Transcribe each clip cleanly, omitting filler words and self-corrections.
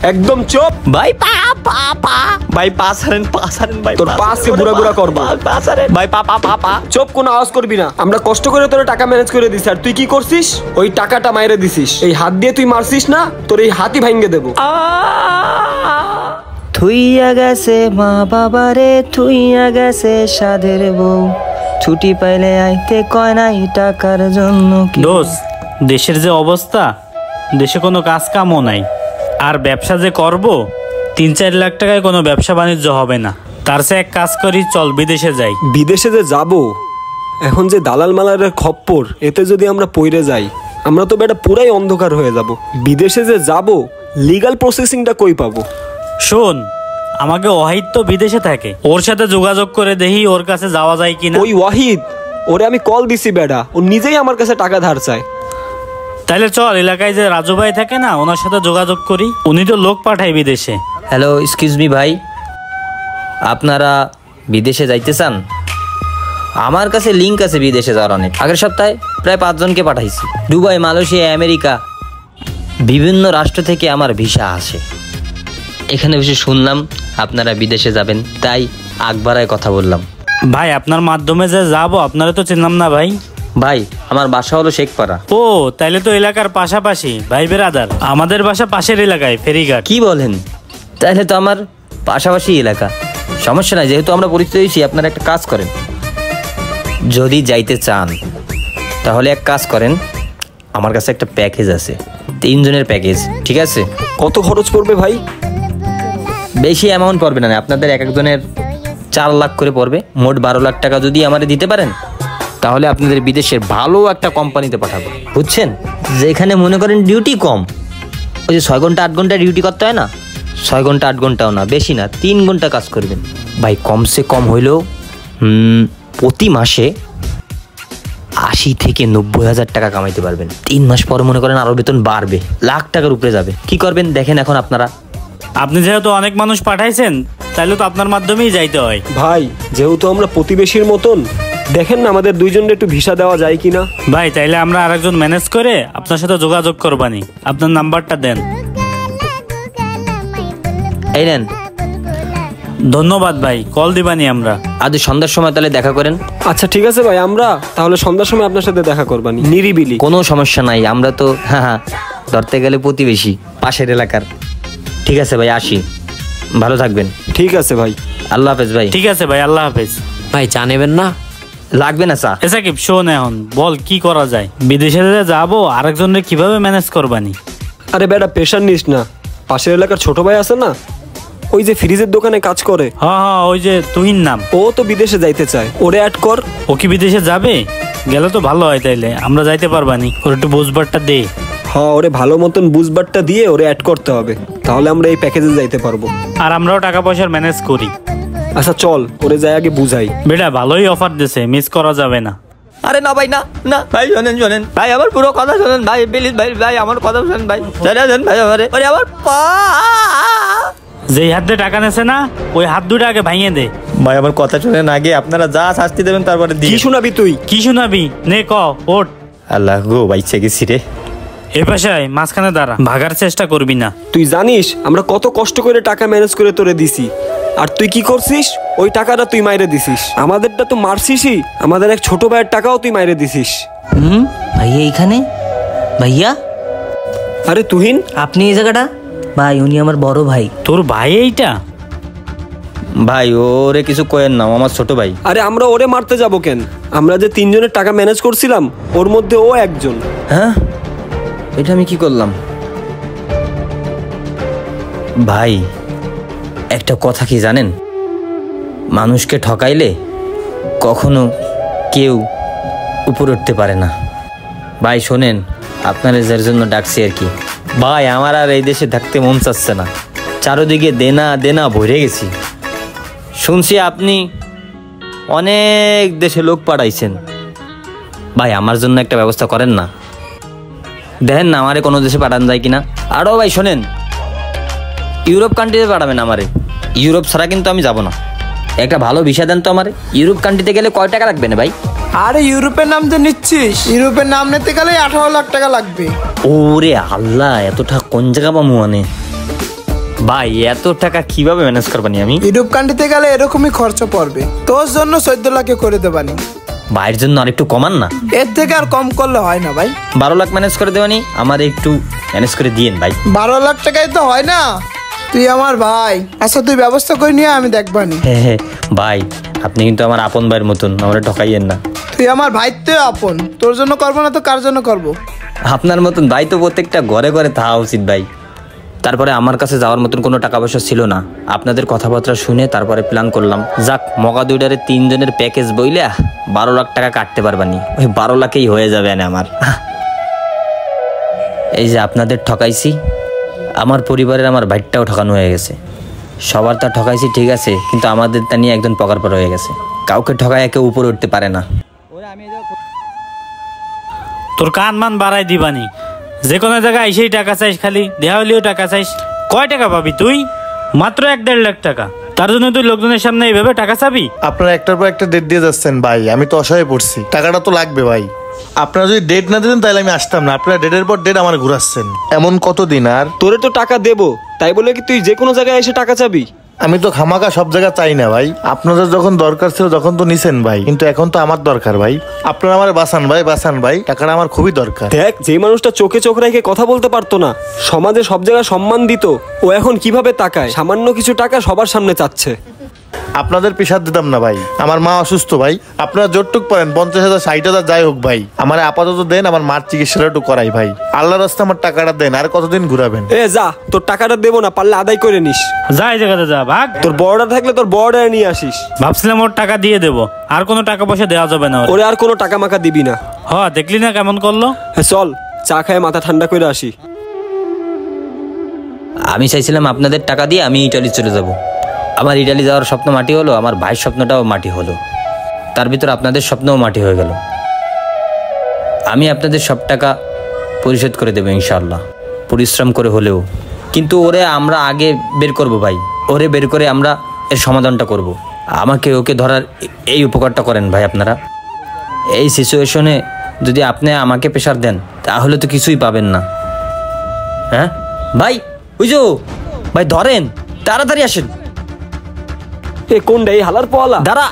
একদম চুপ ভাই পা পা পা ভাই পা ছাড়েন ভাই, তোর পা আজকে বুড়া বুড়া করবো। পা ছাড়েন ভাই, পা পা পা পা। চুপ, কোনো আওয়াজ করবি না। আমরা কষ্ট করে তোর টাকা ম্যানেজ করে দিছি, আর তুই কি করছিস? ওই টাকাটা মাইরে দিছিস। এই হাত দিয়ে তুই মারছিস না, তোর এই হাতই ভাঙে দেবো। থুইয়া গেছে মা বাবারে, থুইয়া গেছে সাধের বউ, ছুটি পাইলে আইতে কয় নাই টাকার জন্য। দোষ, দেশের যে অবস্থা, দেশে কোনো কাজ কামও নাই, আর ব্যবসা যে করব ৩-৪ লাখ টাকায় কোনো ব্যবসা বাণিজ্য হবে না। তার চেয়ে এক কাজ করি, চল বিদেশে যাই। বিদেশে যে যাব, এখন যে দালাল মালারের খপ্পর, এতে যদি আমরা পইরে যাই, আমরা তো বেটা পুরাই অন্ধকার হয়ে যাব। বিদেশে যে যাব, লিগ্যাল প্রসেসিংটা কই পাবো? শোন, আমাকে ওয়াহিদ তো বিদেশে থাকে, ওর সাথে যোগাযোগ করে দেখি ওর কাছে যাওয়া যায় কিনা। ওই ওয়াহিদ, ওরে আমি কল দিছি বেটা, ও নিজেই আমার কাছে টাকা ধার চায়। তাহলে চল, এলাকায় যে রাজু ভাই থাকে না, ওনার সাথে যোগাযোগ করি, উনি তো লোক পাঠায় বিদেশে। হ্যালো, এক্সকিউজ মি ভাই, আপনারা বিদেশে যাইতে চান? আমার কাছে লিঙ্ক আছে বিদেশে যাওয়ার অনেক। আগের সপ্তাহে প্রায় 5 জনকে পাঠাইছি। দুবাই, মালয়েশিয়া, আমেরিকা, বিভিন্ন রাষ্ট্র থেকে আমার ভিসা আসে। এখানে বসে শুনলাম আপনারা বিদেশে যাবেন, তাই আগবাড়ায় কথা বললাম। ভাই, আপনার মাধ্যমে যে যাবো, আপনারা তো চিনলাম না ভাই। ভাই, আমার বাসা হলো শেখপাড়া। ও, তাইলে তো এলাকার পাশাপাশি ভাই বেরাদার। আমাদের বাসা পাশের এলাকায়, ফেরিঘাট। কি বলেন? তাহলে তো আমার পাশাপাশি এলাকা। সমস্যা নাই, যেহেতু আমরা পরিচিত হয়েছি, আপনারা একটা কাজ করেন, যদি যাইতে চান তাহলে এক কাজ করেন, আমার কাছে একটা প্যাকেজ আছে, 3 জনের প্যাকেজ, ঠিক আছে? কত খরচ পড়বে ভাই? বেশি অ্যামাউন্ট পড়বে না, আপনাদের এক একজনের 4 লাখ করে পড়বে। মোট 12 লাখ টাকা যদি আমাদের দিতে পারেন, তাহলে আপনাদের বিদেশের ভালো একটা কোম্পানিতে পাঠাবো, বুঝছেন? যেখানে মনে করেন ডিউটি কম, ওই যে 6 ঘন্টা 8 ঘন্টা ডিউটি করতে হয় না, 6 ঘন্টা 8 ঘন্টাও না, বেশি না, 3 ঘন্টা কাজ করবেন ভাই। কমসে কম হইলেও প্রতি মাসে 80 থেকে 90 হাজার টাকা কামাইতে পারবেন। 3 মাস পর মনে করেন আরো বেতন বাড়বে, লাখ টাকার উপরে যাবে। কি করবেন দেখেন এখন আপনারা। আপনি যেহেতু অনেক মানুষ পাঠাইছেন, তাহলে তো আপনার মাধ্যমেই যাইতে হয়। ভাই, যেহেতু আমরা প্রতিবেশীর মতন, দেখেন না আমাদের 2 জনের একটু ভিসা দেওয়া যায় কিনা। ভাই, তাইলে আমরা আরেকজন ম্যানেজ করে আপনার সাথে যোগাযোগ করবানি। আপনার নাম্বারটা দেন। এই নেন। ধন্যবাদ ভাই, কল দিবানি আমরা। আজ সন্ধ্যার সময় তাহলে দেখা করেন। আচ্ছা ঠিক আছে ভাই, আমরা তাহলে সন্ধ্যার সময় আপনার সাথে দেখা করবানি, নিরিবিলি। কোনো সমস্যা নাই, আমরা তো ধরতে গেলে প্রতিবেশী, পাশের এলাকার। ঠিক আছে ভাই, আসি, ভালো থাকবেন। ঠিক আছে ভাই, আল্লাহ হাফেজ ভাই। ঠিক আছে ভাই, আল্লাহ হাফেজ। ভাই, চা নেবেন না? লাগবে না চা। সাকিব, শোন, এখন বল কি করা যায়? বিদেশে যাবো, আরেকজনের কিভাবে ম্যানেজ করবানি? আরে বেটা, প্রেশার নিস না। পাশের এলাকার ছোট ভাই আছে না, ওই যে ফ্রিজের দোকানে কাজ করে, হ্যাঁ, ওই যে তুহিন নাম, ও তো বিদেশে যাইতে চায়, ওরে অ্যাড কর। ও কি বিদেশে যাবে? গেলে তো ভালো হয়, তাইলে আমরা যাইতে পারবানি। ওর একটু বুঝবারটা দে। হ্যাঁ, ওরে ভালো মতন বুঝবারটা দিয়ে ওরে অ্যাড করতে হবে, তাহলে আমরা এই প্যাকেজে যাইতে পারবো। আর আমরাও টাকা পয়সার ম্যানেজ করি। আচ্ছা চল, ওরে যাই আগে বুঝাই। বেটা, ভালোই অফার দিছে, মিস করা যাবে না। আরে না ভাই, না না ভাই, শোনেন ভাই, আমার পুরো কথা শোনেন ভাই, প্লিজ ভাই, ভাই আমার কথা শোনেন ভাই, জানেন ভাই, আমার পা। যেই হাত দিয়ে টাকা নেছে না, ওই হাত দুটো আগে ভাঙিয়ে দে। ভাই আমার কথা শুনেন আগে, আপনারা যা শাস্তি দেবেন তারপরে কি শোনাবি তুই? কি শোনাবি? নে ক, ওঠ। আল্লাহ গো, বাইচে গেছি রে। এ পাশায় মাঝখানে দাঁড়া, ভাগার চেষ্টা করবি না। তুই জানিস আমরা কত কষ্ট করে টাকা ম্যানেজ করে তোরে দিছি, আর তুই কি করছিস? ওই টাকাটা তুই মাইরে দিছিস, আমাদেরটা তো মারছিসই, আমাদের এক ছোট ভাইয়ের টাকাও তুই মাইরে দিছিস। ভাইয়া এইখানে? ভাইয়া? আরে তুহিন, আপনি এই জায়গাটা? ভাই, উনি আমার বড় ভাই। তোর ভাই এইটা? ভাই, ওরে কিছু কয়েন না, আমার ছোট ভাই। আরে আমরা ওরে মারতে যাব কেন? আমরা যে 3 জনের টাকা ম্যানেজ করছিলাম, ওর মধ্যে ও একজন। হ্যাঁ, এটা আমি কি করলাম? ভাই, একটা কথা কি জানেন? মানুষকে ঠকাইলে কখনো কেউ উপরে উঠতে পারে না। ভাই শোনেন, আপনারা যার জন্য ডাকছি আর কি। ভাই, আমার আর এই দেশে থাকতে মন চাচ্ছে না, চারোদিকে দেনা দেনা ভরে গেছি। শুনছি আপনি অনেক দেশে লোক পাঠাইছেন, ভাই আমার জন্য একটা ব্যবস্থা করেন না। দেখেন না আমারে কোনো দেশে পাঠান যায় কিনা। আরও ভাই শোনেন, ইউরোপ কান্ট্রিতে পাঠাবেন আমারে, ইউরোপ ছাড়া কিন্তু আমি যাব না। একটা ভালো ভিসা দেন তো আমারে। ইউরোপ কান্ট্রিতে গেলে কয় টাকা লাগবে না ভাই? আরে ইউরোপের নাম তো নিচ্ছিস, ইউরোপের নাম নিতে গেলে 18 লাখ টাকা লাগবে। ওরে আল্লাহ, এত টাকা কোন জায়গা পাবো? মানে ভাই এত টাকা কিভাবে ম্যানেজ করবানি আমি? ইউরোপ কান্ট্রিতে গেলে এরকমই খরচা পড়বে, তোর জন্য 14 লাখে করে দেবানি। ভাইয়ের জন্য আর একটু কমান না, এর থেকে আর কম করলে হয় না ভাই। 12 লাখ ম্যানেজ করে দেবানি, আমার একটু ম্যানেজ করে দিয়েন ভাই। 12 লাখ টাকায় তো হয় না, তুই আমার ভাই। আচ্ছা তুই ব্যবস্থা করে নিয়ে আমি দেখবানি। হ্যাঁ ভাই, আপনি কিন্তু আমার আপন ভাইয়ের মতন, আমরা ঠকাইয়েন না। তুই আমার ভাই তো আপন, তোর জন্য করবো না তো কার জন্য করবো? আপনার মতন ভাই তো প্রত্যেকটা ঘরে ঘরে থাকা উচিত ভাই। তারপরে আমার কাছে যাওয়ার মতন কোনো টাকা পয়সা ছিল না, আপনাদের কথাবার্তা শুনে তারপরে প্ল্যান করলাম, যাক মগা দুইটারে 3 জনের প্যাকেজ বইলা 12 লাখ টাকা কাটতে পারবানি, ওই 12 লাখেই হয়ে যাবে না আমার। এই যে আপনাদের ঠকাইছি, আমার পরিবারের আমার ভাইটাও ঠকানো হয়ে গেছে। সবার তা ঠকাইছি ঠিক আছে, কিন্তু আমাদের তা নিয়ে একজন পকার পর হয়ে গেছে। কাউকে ঠকায় কেউ উপরে উঠতে পারে না। তোর কান মান বাড়াই দিবানি, যে কোনো জায়গায় এসেই টাকা চাইস, খালি দেহা হলেও টাকা চাইস। কয় টাকা পাবি তুই? মাত্র 1-1.5 লাখ টাকা, তার জন্য তুই লোকজনের সামনে এইভাবে টাকা চাবি? আপনারা একটার পর একটা ডেট দিয়ে যাচ্ছেন ভাই, আমি তো অসহায় পড়ছি, টাকাটা তো লাগবে ভাই। আপনারা যদি ডেট না দিতেন তাহলে আমি আসতাম না, আপনারা ডেটের পর ডেট আমার ঘুরাচ্ছেন, এমন কতদিন আর? তোরে তো টাকা দেবো, তাই বলে কি তুই যে কোনো জায়গায় এসে টাকা চাবি? আমি তো খামাকা সব জায়গা চাই না ভাই, আপনাদের যখন দরকার ছিল তখন তো নিছেন ভাই, কিন্তু এখন তো আমার দরকার ভাই। আপনারা আমার বাঁচান ভাই, বাঁচান ভাই, টাকাটা আমার খুবই দরকার। দেখ, যে মানুষটা চোখে চোখ রেখে কথা বলতে পারতো না, সমাজে সব জায়গায় সম্মান দিত, ও এখন কিভাবে তাকায়? সামান্য কিছু টাকা সবার সামনে চাচ্ছে। আপনাদের পেশার দিতাম না ভাই, আমার মা অসুস্থ ভাই, আপনারা জোরটুক পারেন 50,000 60,000 যাই হোক ভাই, আমার আপাতত দেন, আমার মার চিকিৎসাটা একটু করাই ভাই, আল্লাহর রাস্তায় আমার টাকাটা দেন, আর কতদিন ঘুরাবেন? এ যা, তোর টাকাটা দেবো না, পারলে আদায় করে নিস। যা এই জায়গাতে যা, ভাগ। তোর বড়টা থাকলে তোর বড়টা নিয়ে আসিস। ভাবছিলাম ওর টাকা দিয়ে দেবো, আর কোনো টাকা পয়সা দেওয়া যাবে না ওর। ওরে আর কোনো টাকা মাকা দিবি না। দেখলি না কেমন করলো? হ্যাঁ চল, চা খায় মাথা ঠান্ডা করে আসি। আমি চাইছিলাম আপনাদের টাকা দিয়ে আমি ইটালি চলে যাব। আমার ইটালি যাওয়ার স্বপ্ন মাটি হলো, আমার ভাইয়ের স্বপ্নটাও মাটি হলো, তার ভিতর আপনাদের স্বপ্নও মাটি হয়ে গেল। আমি আপনাদের সব টাকা পরিশোধ করে দেবো ইনশাআল্লাহ, পরিশ্রম করে হলেও। কিন্তু ওরে আমরা আগে বের করব ভাই, ওরে বের করে আমরা এর সমাধানটা করব। আমাকে ওকে ধরার এই উপকারটা করেন ভাই আপনারা। এই সিচুয়েশনে যদি আপনি আমাকে প্রেশার দেন তাহলে তো কিছুই পাবেন না। হ্যাঁ ভাই, বুঝো ভাই, ধরেন, তাড়াতাড়ি আসেন। এ কোনটা, এই হালার পোয়ালা? দাঁড়া,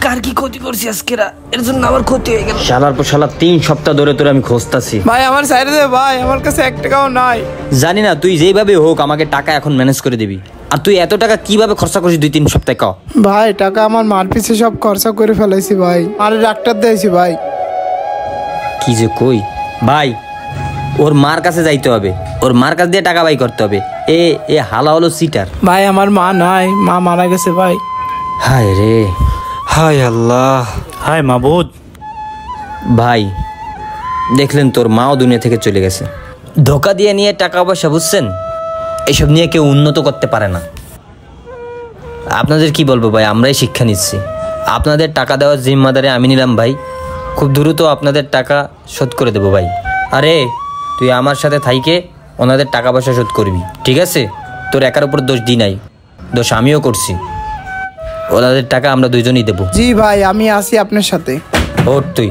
কার কি ক্ষতি করছি আজকে, এর জন্য আমার ক্ষতি হয়ে গেল। শালার পর শালা 3 সপ্তাহ ধরে তোরে আমি খুঁজতাছি ভাই আমার সাইডে দে ভাই, আমার কাছে 1 টাকাও নাই। জানি না তুই যেভাবে হোক আমাকে টাকা এখন ম্যানেজ করে দিবি। আর তুই এত টাকা কিভাবে খরচা করিস 2-3 সপ্তাহে? ক ভাই টাকা আমার মার পিছে সব খরচা করে ফেলাইছি ভাই, আরে ডাক্তার দিয়েছি ভাই। কি যে কই ভাই, ওর মার কাছে যাইতে হবে, ওর মার কাছ দিয়ে টাকা বাই করতে হবে। এ হালা হলো সিটার। ভাই আমার মা নাই, মা মারা গেছে ভাই। হায় রে, হায় আল্লাহ, হায় মাবুদ। ভাই দেখলেন তোর মাও দুনিয়া থেকে চলে গেছে। ধোকা দিয়ে নিয়ে টাকা পয়সা, বুঝছেন, এসব নিয়ে কেউ উন্নত করতে পারে না। আপনাদের কি বলবো ভাই, আমরাই শিক্ষা নিচ্ছি। আপনাদের টাকা দেওয়ার জিম্মাদারি আমি নিলাম ভাই, খুব দ্রুত আপনাদের টাকা শোধ করে দেবো ভাই। আরে তুই আমার সাথে থাইকে ওনাদের টাকা পয়সা শোধ করবি, ঠিক আছে? তোর একার উপর দোষ দিই নাই, দোষ আমিও করছি। ওনাদের টাকা আমরা 2জনই দেবো। জি ভাই, আমি আসি আপনার সাথে। ওর তুই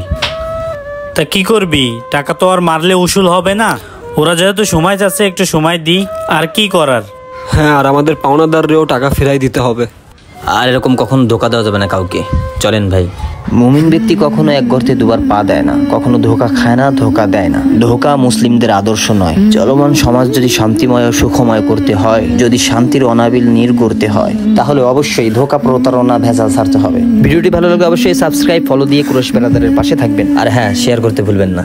তা কি করবি? টাকা তো আর মারলে উসুল হবে না, ওরা যেহেতু সময় চাচ্ছে একটু সময় দিই, আর কি করার। হ্যাঁ, আর আমাদের পাওনাদাররেও টাকা ফেরাই দিতে হবে। আর এরকম কখনো ধোকা দেওয়া যাবে না কাউকে। চলেন ভাই। মুমিন ব্যক্তি কখনো এক গর্তে দুবার পা দেয় না, কখনো ধোকা খায় না, ধোকা দেয় না। ধোকা মুসলিমদের আদর্শ নয়। চলমান সমাজ যদি শান্তিময় ও সুখময় করতে হয়, যদি শান্তির অনাবিল নীড় গড়তে হয়, তাহলে অবশ্যই ধোকা, প্রতারণা, ভেজাল ছাড়তে হবে। ভিডিওটি ভালো লাগলে অবশ্যই সাবস্ক্রাইব, ফলো দিয়ে কুরশ বেরাদারের পাশে থাকবেন। আর হ্যাঁ, শেয়ার করতে ভুলবেন না।